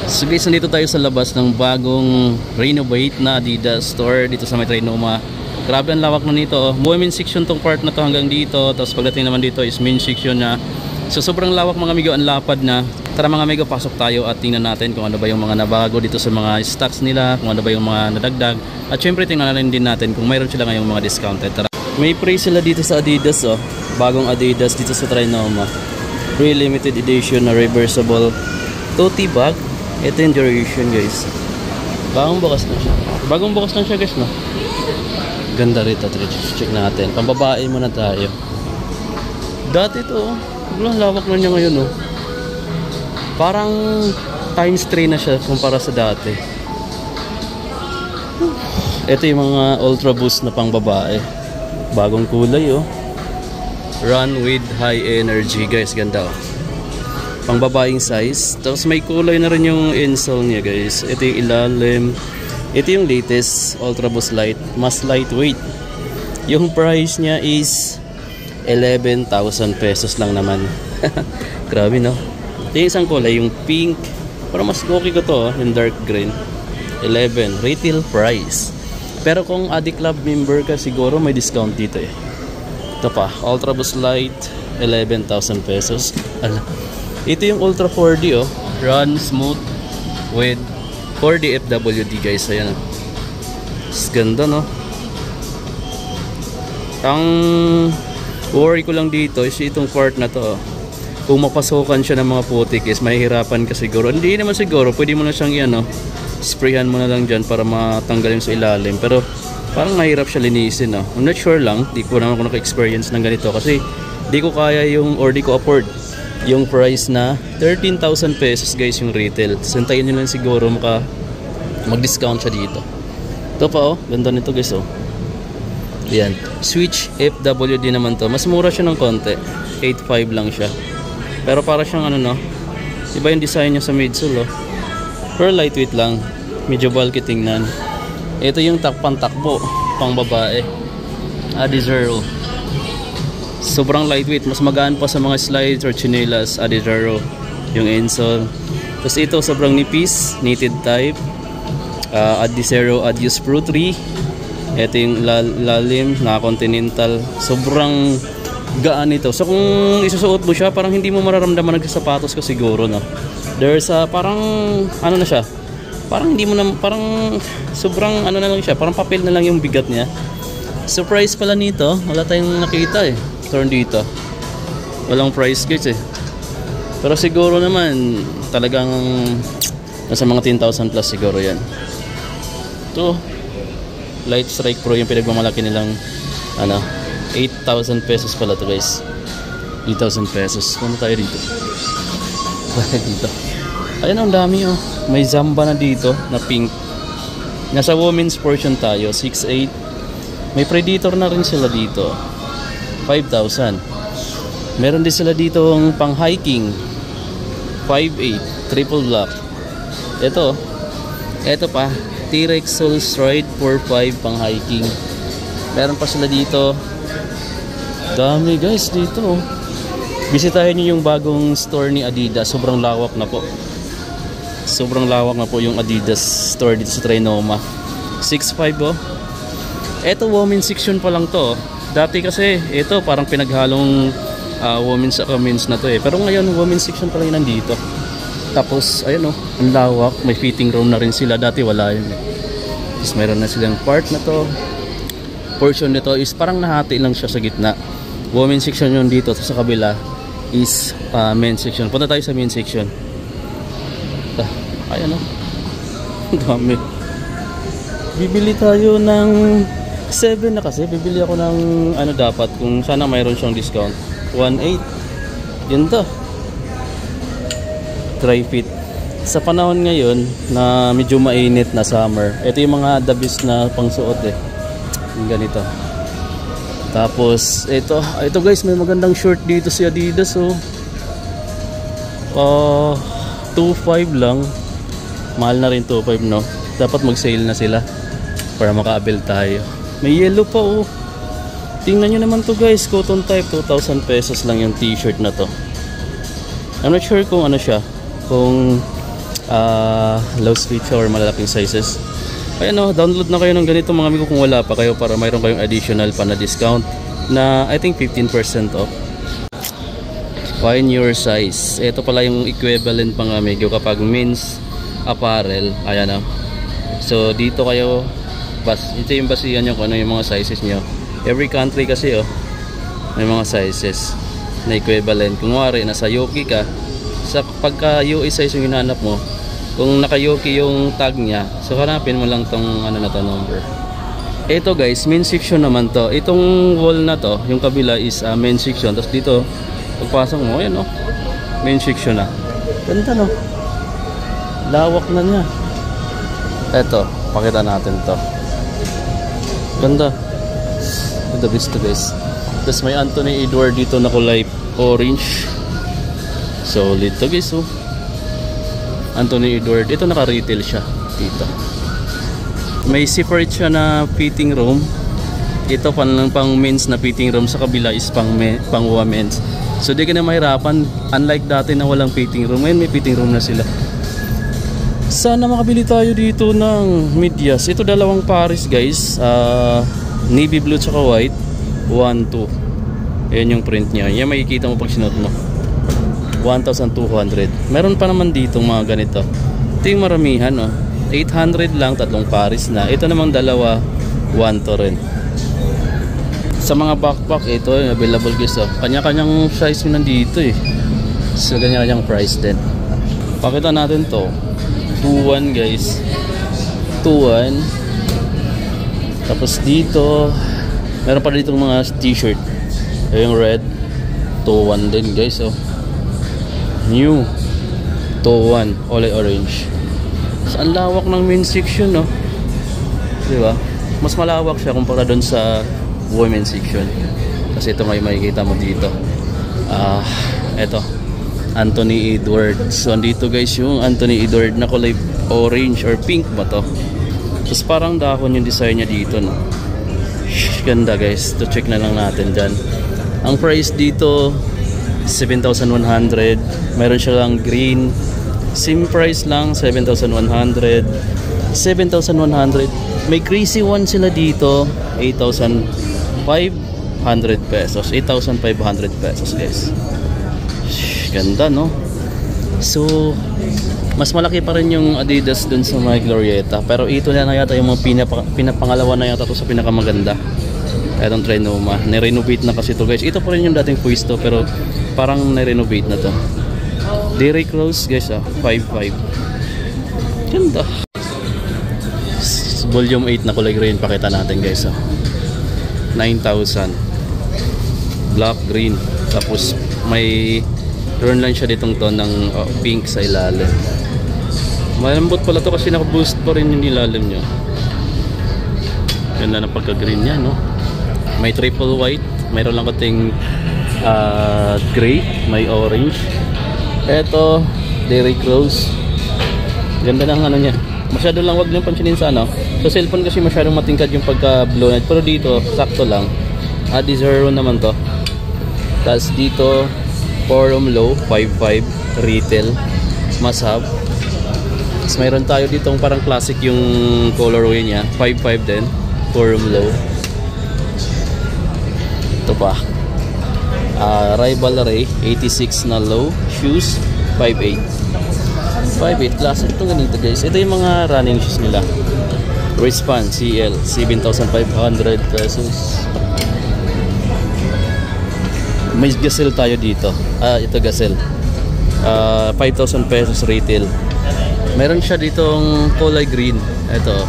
So guys, nandito tayo sa labas ng bagong renovate na Adidas store dito sa may Trinoma. Grabe ang lawak na nito. Women's section tong part na to hanggang dito. Tapos pagdating naman dito is men's section na. So sobrang lawak mga amigo, ang lapad na. Tara mga amigo, pasok tayo at tingnan natin kung ano ba yung mga nabago dito sa mga stocks nila, kung ano ba yung mga nadagdag. At syempre tingnan na rin din natin kung mayroon sila ngayong mga discounted. Tara. May price sila dito sa Adidas oh. Bagong Adidas dito sa Trinoma. Free limited edition na reversible tote bag. Ito yung duration guys. Bagong bukas na siya. Bagong bukas na siya guys no. Ganda rito. Check natin. Pambabae muna tayo. Dati ito walang lawak na niya ngayon oh. Parang times 3 na siya kumpara sa dati. Ito yung mga ultra boost na pang babae. Bagong kulay oh. Run with high energy guys. Ganda oh. Pang babaeng size. Tapos may kulay na rin yung insole niya guys. Ito yung ilalim. Ito yung latest Ultra Boost Light. Mas lightweight. Yung price niya is 11,000 pesos lang naman. Grabe no. Ito yung isang kulay. Yung pink. Parang mas okay ko to. Yung dark green. 11. Retail price. Pero kung Adi Club member ka siguro may discount dito eh. Ito pa. Ultra Boost Light. 11,000 pesos. Ito yung Ultra 4D oh. Run smooth with 4D FWD guys. Ayan. Ganda no. Ang worry ko lang dito is itong part na to oh. Kung mapasukan siya ng mga putik is mahihirapan ka siguro. Hindi naman siguro. Pwede mo na siyang yan oh. Sprayhan mo na lang dyan para matanggal yung sa ilalim. Pero parang mahirap siya linisin oh. I'm not sure lang. Di ko naman ako naka-experience ng ganito. Kasi di ko kaya yung or di ko afford yung price na 13,000 pesos guys yung retail. Santayin nyo lang siguro mag-discount siya dito. Ito pa oh, ganda nito guys oh. Yan, Switch FWD naman to. Mas mura siya ng konti, 8.5 lang siya. Pero para siyang ano no, iba yung design niya sa midsole oh. Pero lightweight lang, medyo bulky tingnan. Ito yung takpan-takbo pang babae, Adizero. Sobrang lightweight, mas magaan pa sa mga slides or chinelas. Adizero yung insole. Tapos ito sobrang nipis, knitted type, Adizero Adios Pro 3. Ito yung lalim na continental. Sobrang gaan ito. So kung isusuot mo siya, parang hindi mo mararamdaman nagsasapatos ka siguro no. There's parang ano na siya, parang hindi mo na, parang sobrang ano na lang siya, parang papel na lang yung bigat niya. Surprise pala nito, wala tayong nakita eh. Turn dito, walang price guys eh. Pero siguro naman talagang nasa mga 10,000 plus siguro yan. Ito Light Strike Pro yung pinagmamalaki nilang ano, 8,000 pesos pala to guys. 8,000 pesos. Kung tayo dito dito, ayun ang dami oh. May Zamba na dito na pink. Nasa women's portion tayo, 6'8". May Predator na rin sila dito, 5,000. Meron din sila dito ang pang hiking, 5'8", triple black. Ito pa, T-Rex Soul Stride 4'5", pang hiking. Meron pa sila dito. Dami guys dito. Bisitahin nyo yung bagong store ni Adidas. Sobrang lawak na po. Sobrang lawak na po yung Adidas store dito sa Trinoma. 6'5" oh. Ito women's section pa lang to. Dati kasi ito parang pinaghalong women's at men's na to eh. Pero ngayon women's section pa lang yun nandito. Tapos ayun oh, ang lawak. May fitting room na rin sila. Dati wala yun eh. Tapos meron na silang part na to. Portion nito is parang nahati lang siya sa gitna. Women's section yun dito. Tapos sa kabila is men's section. Punta tayo sa men's section. Ayun oh. Dami. Bibili tayo ng 7 na kasi. Bibili ako ng ano dapat. Kung sana mayroon siyang discount. 1.8. Ganda. Dry fit. Sa panahon ngayon na medyo mainit na summer, ito yung mga the best na pangsuot eh. Yung ganito. Tapos ito guys, may magandang short dito si Adidas oh. 2.5 lang. Mahal na rin 2.5 no. Dapat mag-sale na sila para maka-avail tayo. May yellow pa oh. Tingnan nyo naman to guys, cotton type, 2,000 pesos lang yung t-shirt na to. I'm not sure kung ano siya, kung low speed or malalaking sizes. Ayan o, download na kayo ng ganito mga amigo kung wala pa kayo, para mayroon kayong additional pa na discount na I think 15% off. Find your size. Ito pala yung equivalent pang amigo kapag men's apparel. Ayan o. So dito kayo, ito yung basihan nyo kung ano yung mga sizes nyo. Every country kasi may mga sizes na equivalent. Kung wari, nasa Yuki ka, sa pagka US size yung hinahanap mo, kung naka-Yuki yung tag niya, so hanapin mo lang tong ano na to, number. Ito guys, main section naman to. Itong wall na to, yung kabila is main section. Tapos dito, pagpasok mo, ayan main section na. Ganda no, lawak na niya. Ito, pakita natin to. Ganda. The best to guys. Tapos may Anthony Edward dito na kulay orange. Solid to guys Anthony Edward. Ito naka-retail siya dito. May separate siya na fitting room. Ito pang men's na fitting room. Sa kabila is pang women's. So di ka na mahirapan. Unlike dati na walang fitting room, ngayon may fitting room na sila. Sana makabili tayo dito ng medyas. Ito dalawang pares guys. Navy blue tsaka white. 1-2. Ayan yung print niya. Yan makikita mo pag sinuot mo. 1,200. Meron pa naman dito mga ganito. Ito yung maramihan 800 lang, tatlong pares na. Ito namang dalawa, 1 to rin. Sa mga backpack, ito available guys kanya-kanyang size yun nandito So kanya-kanyang price din. Pakita natin to. 2-1 guys. 2-1. Tapos dito meron pa dito mga t-shirt. Yung red 2-1 din guys new 2-1 kulay orange. So, ang lawak ng main section diba? Mas malawak siya kumpara dun sa women's section. Kasi ito may makikita mo dito. Eto Anthony Edward. So andito guys yung Anthony Edward na kulay orange or pink ba to. Tapos parang dahon yung design niya dito Ganda guys. To check na lang natin dyan. Ang price dito 7,100. Meron siya lang green. Same price lang 7,100. 7,100. May crazy one sila dito 8,500 pesos. 8,500 pesos guys. Ganda no. So mas malaki pa rin yung Adidas dun sa mga Glorieta. Pero ito na yata yung mga pinapangalawa na yata to sa pinakamaganda. Itong Trinoma. Nirenovate na kasi to guys. Ito pa rin yung dating pwesto pero parang nirenovate na to. Derrick Rose guys 5.5. Ganda. Volume 8 na kulay green. Pakita natin guys 9,000. Black green. Tapos may turn line siya ditong to ng pink sa ilalim. Malambot pala to kasi naka-boost pa rin yung ilalim nyo. Ganda na pagka-green niya no. May triple white, mayroon lang kating gray, may orange. Eto, Derrick Rose. Ganda ng ano niya. Masyado lang wag niyong pansinin sa sa cellphone kasi masyadong matingkad yung pagka-blow net. Pero dito, sakto lang. Zero naman to. Tapos dito, Forum Low, 5.5, retail, must have. Tapos mayroon tayo ditong parang classic yung colorway niya, 5.5 din, Forum Low. Ito pa Rival Ray 86 na low shoes 5.8 classic itong ganito guys. Ito yung mga running shoes nila. Respan CL 7,500 pesos. May Gazelle tayo dito. Ito Gazelle 5,000 pesos retail. Meron siya ditong kulay green. Ito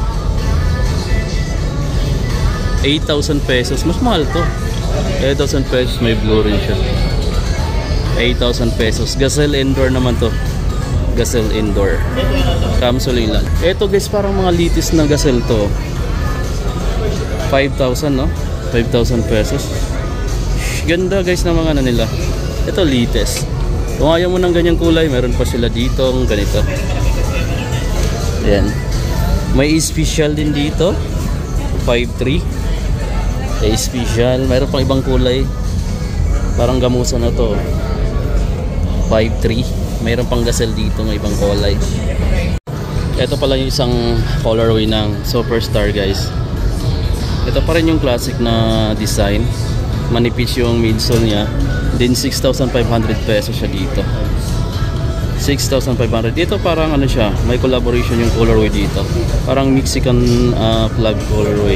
8,000 pesos. Mas mahal to. 8,000 pesos, may blue rin siya. 8,000 pesos. Gazelle indoor naman to. Gazelle indoor. Kamsuling lang. Ito guys, parang mga litis na Gazelle to. 5,000 no? 5,000 pesos. Ganda guys ng mga nila. Ito litis. Kung ayaw mo ng ganyang kulay, meron pa sila dito ng ganito. Ayan. May special din dito. 5.3. Special, mayroon pang ibang kulay. Parang gamusa na to. 5.3. Mayroon pang Gazelle dito ng ibang kulay. Ito pala yung isang colorway ng Superstar guys. Ito pa rin yung classic na design. Manipis yung midsole niya. Then 6,500 pesos siya dito. 6,500. Dito parang ano siya, may collaboration yung colorway dito. Parang Mexican flag colorway.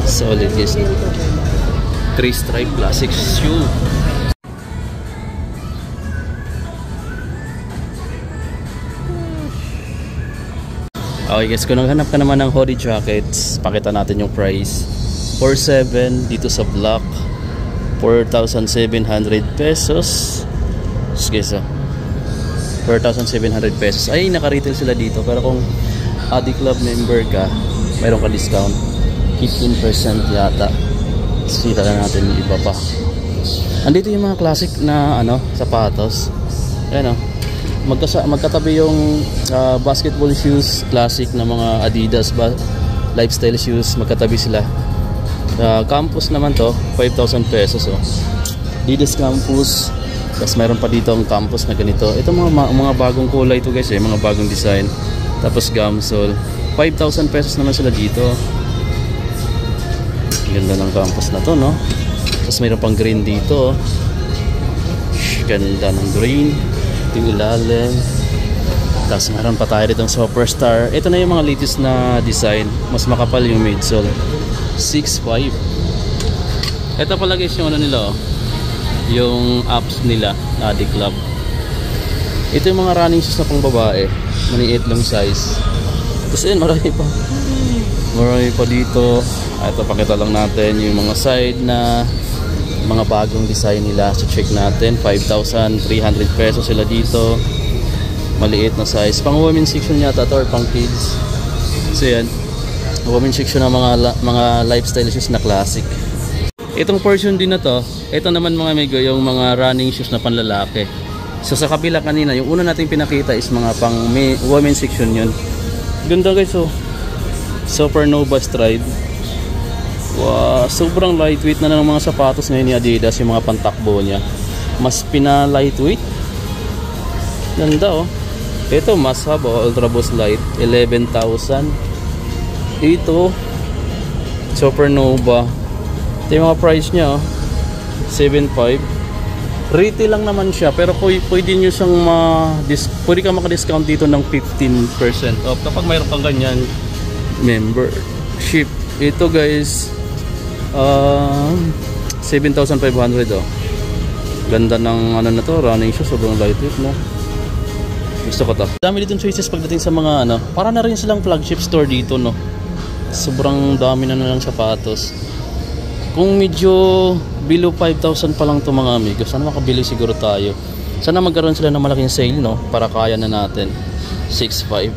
Solid guys. 3-stripe classic shoe. Okay guys, kung naghanap ka naman ng hoodie jackets, pakita natin yung price. 4,700 dito sa black. 4,700 pesos. Sige, so 4,700 pesos. Ay, naka-retail sila dito. Pero kung Adi Club member ka, mayroon ka discount. 15% yata. Sita na natin yung iba pa. Andito yung mga classic na sapatos. Ayan o. Magkatabi yung basketball shoes, classic na mga Adidas lifestyle shoes. Magkatabi sila. Campus naman to, 5,000 pesos oh. Adidas Campus. Tapos mayroon pa dito ang Campus na ganito. Ito mga bagong kulay to guys mga bagong design. Tapos Gamsol, 5,000 pesos naman sila dito. Ganda ng Campus na to, no? Tapos mayroon pang green dito. Ganda ng green. Ito yung ilalim. Tapos meron pa tayo ditong Superstar. Ito na yung mga latest na design. Mas makapal yung midsole. 6,500. Ito pala guys yung nila yung apps nila, Adi Club. Ito yung mga running shoes na pang babae. Maliit lang size. Tapos yun, marami pa dito. Ito, pakita lang natin yung mga side na mga bagong design nila. So check natin, 5,300 pesos sila dito. Maliit na size. Pang women's section yata to or pang kids. So yan, women's section ng mga lifestyle shoes na classic. Itong portion din na to, ito naman mga amigo, yung mga running shoes na panlalaki. So sa kabila kanina, yung una nating pinakita is mga pang women's section yun. Ganda guys oh. Supernova Stride. Wow, sobrang lightweight na ng mga sapatos ngayon ni Adidas, yung mga pantakbo niya. Mas lightweight. Ganda oh. Ito mas haba oh, Ultra Boost Light, 11,000. Ito Supernova. Ito yung mga price niya oh. 7,500. Retail lang naman siya, pero pwede nyo siyang pwede ka maka-discount dito ng 15% off kapag mayroon kang ganyan membership. Ito guys 7,500 oh. Ganda ng na to, running shoes, sobrang lightweight no. Gusto ko to. Dami ditong choices pagdating sa mga para na rin silang flagship store dito no. Sobrang dami na lang sapatos. Kung medyo below 5,000 pa lang to mga amigo, sana makabili siguro tayo. Sana magkaroon sila ng malaking sale no, para kaya na natin. 6,500.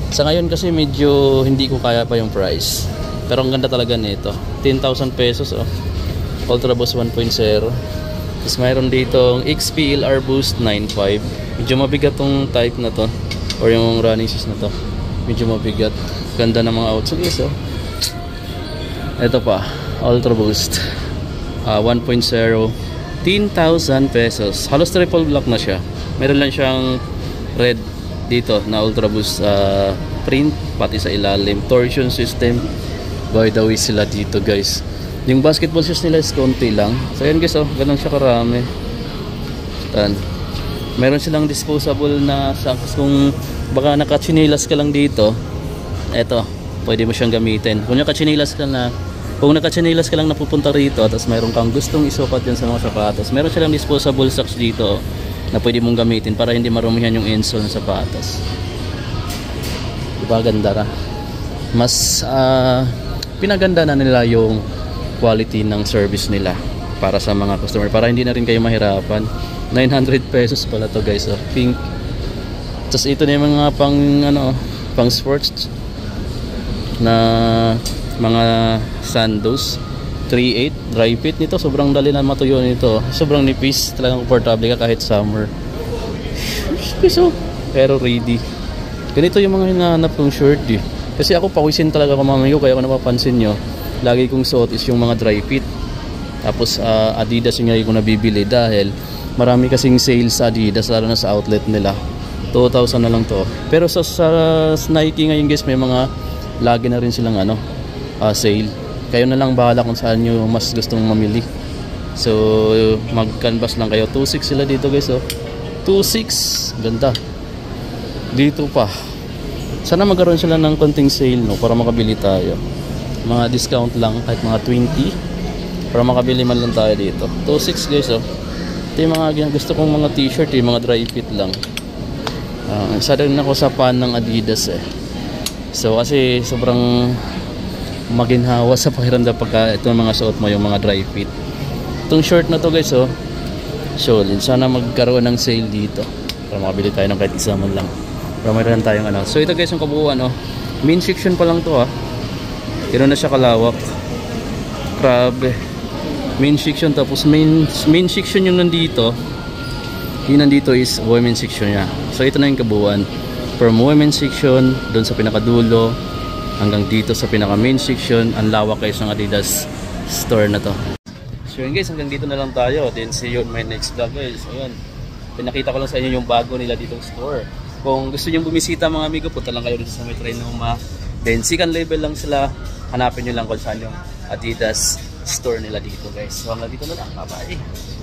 Sa ngayon kasi medyo hindi ko kaya pa yung price. Pero ang ganda talaga nito. 10,000 pesos oh. Ultra Boost 1.0. Tapos mayroon ditong XP LR Boost 9.5. Medyo mabigat tong type na to, or yung running shoes na to. Medyo mabigat. Ganda ng mga outsole oh. Ito pa, Ultra Boost 1.0, 10,000 pesos. Halos triple black na siya. Meron lang siyang red dito na Ultra Boost print, pati sa ilalim. Torsion system. By the way sila dito guys. Yung basketball shoes nila is konti lang. So yan guys oh, ganun siya karami. Tan. Meron silang disposable na socks. Kung baka nakatsinilas ka lang dito, eto, pwede mo siyang gamitin. Kung nakatsinilas ka lang napupunta rito, tapos mayroon kang gustong isukat yan sa mga sapatos, meron silang disposable socks dito na pwede mong gamitin para hindi marumihan yung insole ng sapatos. Diba ganda na? Mas pinaganda na nila yung quality ng service nila para sa mga customer, para hindi na rin kayo mahirapan. 900 pesos pala to guys oh. Pink. Tapos ito na yung mga pang sports na mga sandos. 3.8 dry fit nito, sobrang dali na matuyo nito. Sobrang nipis, talagang comfortable ka kahit summer. So, pero ready. Ganito yung mga hinahanap kong shirt eh. Kasi ako pawisin talaga ako mamayo, kaya kung napapansin nyo, lagi kong suot is yung mga dry fit. Tapos Adidas yung lagi kong nabibili dahil marami kasing sales sa Adidas, lalo na sa outlet nila. 2,000 na lang to. Pero sa Nike ngayon guys, may mga lagi na rin silang sale. Kayo na lang bahala kung saan nyo mas gustong mamili. So mag-canvas lang kayo. 2,600 sila dito guys, oh. 2,600, ganda. Dito pa. Sana magkaroon sila ng konting sale, no, para makabili tayo. Mga discount lang, kahit mga 20, para makabili man lang tayo dito. 2,600 guys, oh. Ito yung mga gusto kong mga t-shirt, yung mga dry fit lang. Isa rin ako sa fan ng Adidas eh. So kasi sobrang maginhawa sa pakiramdam pagka ito mga suot mo, yung mga dry fit. Itong short na to guys, oh, solid. Sana magkaroon ng sale dito para makabili tayo ng kahit isa man lang, para mayroon tayong So ito guys yung kabuuan, oh. Main section pa lang to, ah. Ganoon na siya kalawak. Grabe. Main section, tapos main section yung nandito. Yung nandito is women's section niya. So ito na yung kabuuan. From women's section doon sa pinakadulo hanggang dito sa pinaka main section. Ang lawak guys ng Adidas store na to. So yun guys, hanggang dito na lang tayo. Then see you on my next vlog guys. Ayun, pinakita ko lang sa inyo yung bago nila ditong store. Kung gusto nyo bumisita mga amigo, punta lang kayo dito sa may Trinoma. Then second level lang sila. Hanapin nyo lang kung saan yung Adidas store nila dito guys. So hanggang dito na lang. Bye bye.